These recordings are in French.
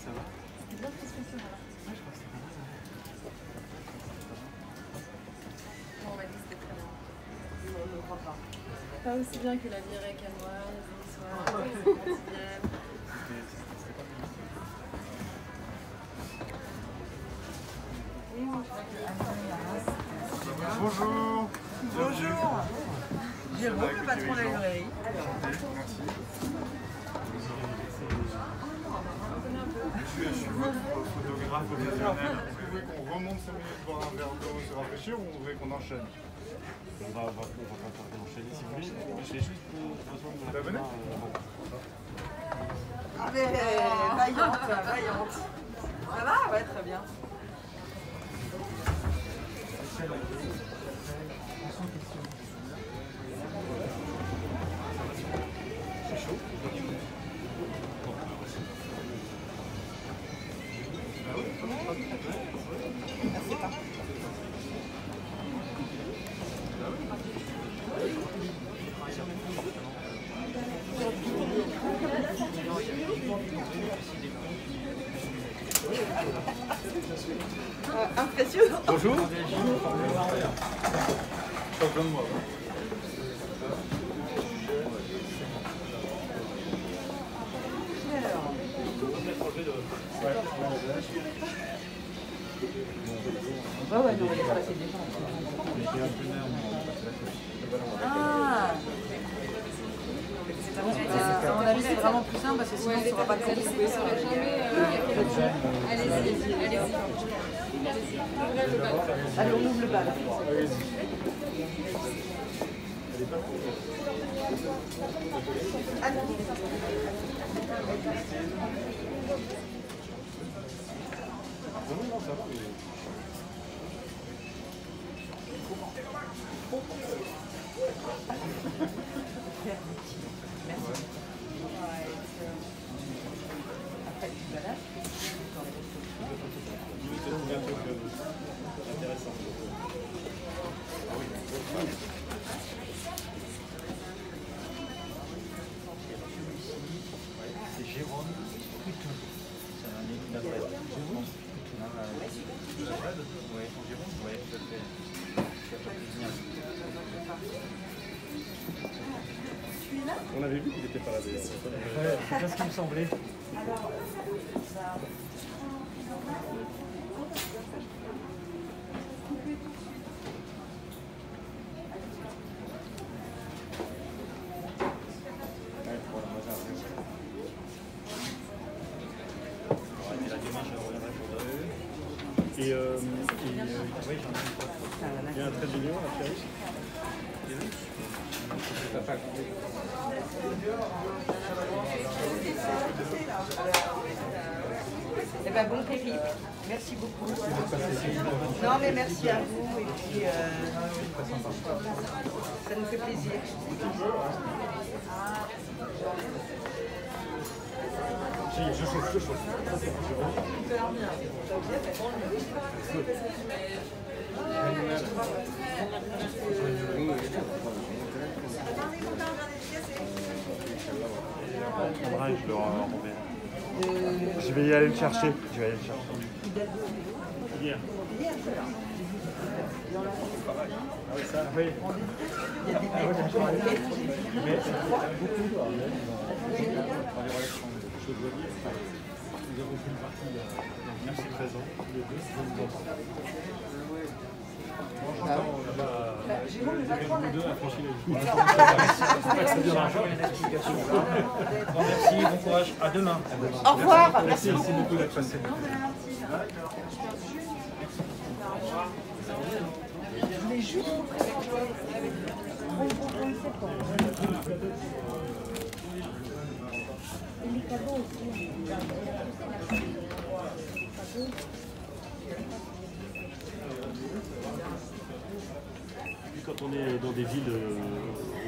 ça va? C'est bien qu'est-ce que c'est là. Ouais, je crois que c'est pas mal. On m'a dit que c'était très bien. Non, je ne crois pas. Pas aussi bien que la vie récanoise, l'histoire, quotidienne. C'était pas bien. Bonjour. Bonjour. Jérôme, le patron de la librairie. Merci. Je suis votre photographe occasionnel. Vous voulez qu'on remonte 5 minutes boire un verre d'eau, se rafraîchir, ou vous voulez qu'on enchaîne? On va enchaîner si vous voulez. J'ai juste besoin de Vous venez? Ah mais vaillante, vaillante. Ça va? Ouais, très bien. C'est chaud. Impressionnant. Bonjour. Pas besoin de moi. Ouais, non, il est passé des gens. Ah. À mon avis, c'est vraiment plus simple parce que sinon, on ne saura pas comment couper. Allez-y, allez-y. Allez, on ouvre le bal. Non, ça va. Merci. Après, tu balades. Intéressant. C'est Jérôme Couteau. C'est un ami d'Adresse. Jérôme Oui, Jérôme, oui, tout à fait. On avait vu qu'il était pas là d'ailleurs. C'est bien ce qui me semblait. Et oui, j'en ai une. Il y a un trait d'union à faire. Eh ben, bon périple. Merci beaucoup. Non, mais merci à vous. Et puis, ça nous fait plaisir. Je chauffe. Super bien. Je le renverrai. Je vais y aller le chercher. Hier. Ah oui, ça, oui. Mais beaucoup nous avons fait une partie merci présent, tous les deux. Jérôme, le patron, Nous deux a franchi la vie. Merci, bon courage, à demain. au revoir. Merci beaucoup d'être passé. Je voulais juste Et les cadeaux aussi. Quand on est dans des villes,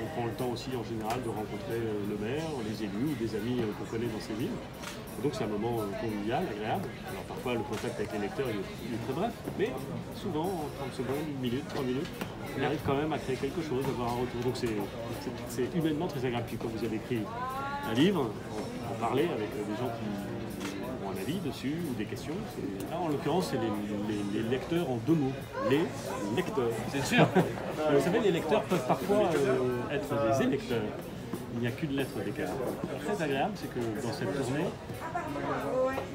on prend le temps aussi en général de rencontrer le maire, les élus ou des amis qu'on connaît dans ces villes. Et donc c'est un moment convivial, agréable. Alors parfois le contact avec les lecteurs il est très bref, mais souvent en 30 secondes, 1 minute, 3 minutes, on arrive quand même à créer quelque chose, à avoir un retour. Donc c'est humainement très agréable. Puis quand vous avez écrit un livre, en parler avec des gens qui ont un avis dessus ou des questions. Là, en l'occurrence, c'est les lecteurs en 2 mots. Les lecteurs. C'est sûr. Vous savez, les lecteurs peuvent parfois être des électeurs. Il n'y a qu'une lettre d'écart. Très agréable, c'est que dans cette tournée,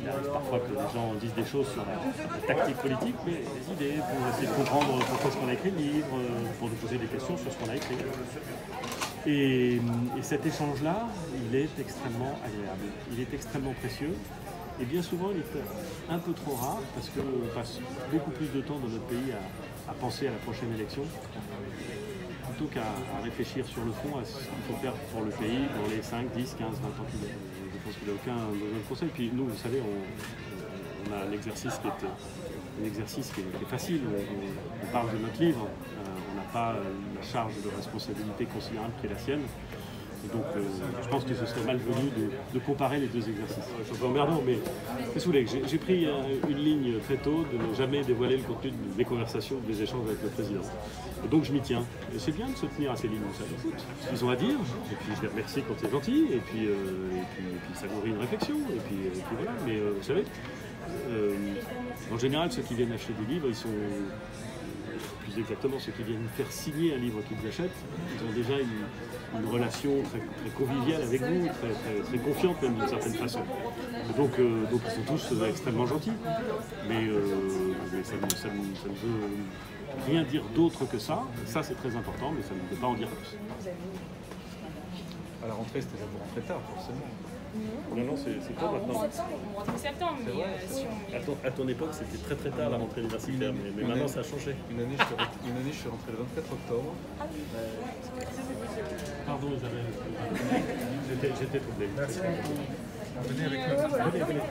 il arrive parfois que les gens disent des choses sur la tactique politique, mais des idées pour essayer de comprendre pourquoi est-ce qu'on a écrit le livre, pour nous poser des questions sur ce qu'on a écrit. Et cet échange-là, il est extrêmement agréable, il est extrêmement précieux, et bien souvent il est un peu trop rare, parce qu'on passe beaucoup plus de temps dans notre pays à penser à la prochaine élection, plutôt qu'à réfléchir sur le fond à ce qu'il faut faire pour le pays dans les 5, 10, 15, 20 ans qui viennent. Je pense qu'il n'y a aucun besoin de conseil. Puis nous, vous savez, on a un exercice qui est facile. On parle de notre livre. On n'a pas la charge de responsabilité considérable qui est la sienne. Et donc, je pense que ce serait malvenu de comparer les 2 exercices. Je suis un peu emmerdant, mais qu'est-ce que vous voulez, j'ai pris une ligne très tôt de ne jamais dévoiler le contenu des conversations, des échanges avec le président. Et donc, je m'y tiens. Et c'est bien de se tenir à ces lignes, ça écoute ce qu'ils ont à dire, et puis je les remercie quand c'est gentil, et puis ça nourrit une réflexion, et puis voilà. Mais vous savez, en général, ceux qui viennent acheter des livres, ils sont... Plus exactement, ceux qui viennent faire signer un livre qu'ils achètent, ils ont déjà une relation très conviviale avec vous, très confiante même d'une certaine façon. Donc ils sont tous extrêmement gentils, mais ça ne veut rien dire d'autre que ça. Ça c'est très important, mais ça ne veut pas en dire plus. À la rentrée, c'était pour rentrer tard, forcément. Non, c'est pas maintenant. On rentre en septembre, mais si on... À ton époque, c'était très tard la rentrée universitaire, mais maintenant ça a changé. Une année, je suis rentré le 24 octobre. Pardon Isabelle, j'étais troublé. Merci. Venez avec nous. Venez.